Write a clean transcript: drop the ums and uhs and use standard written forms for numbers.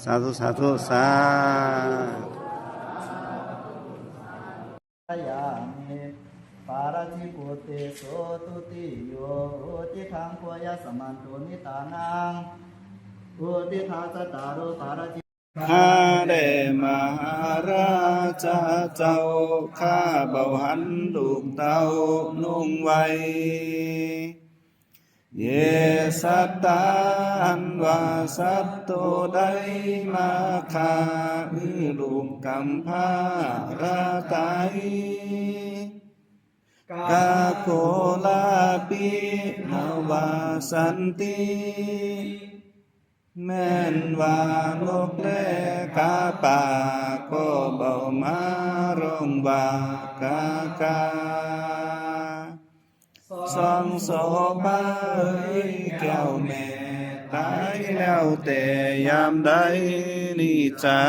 สาธุสาธุสายามิปาราธิปุเตโสตุติโยติทังพวยสมันตุนิตานังอุติทัสตารุปาราธิข้าได้มหาราชาเจ้าข้าเบาหันลูกเต้านุ่งไว้เยสัตตาอันว่าสัตโตได้มาคาลูกกำพร้าราไตกาโคลาปินาวาสันติแม่นว่านกและกาป่าก็เบามาร้องว่ากากาสองโสบาแก้วแม่ตายแล้วแต่ยามใดนี่จ้า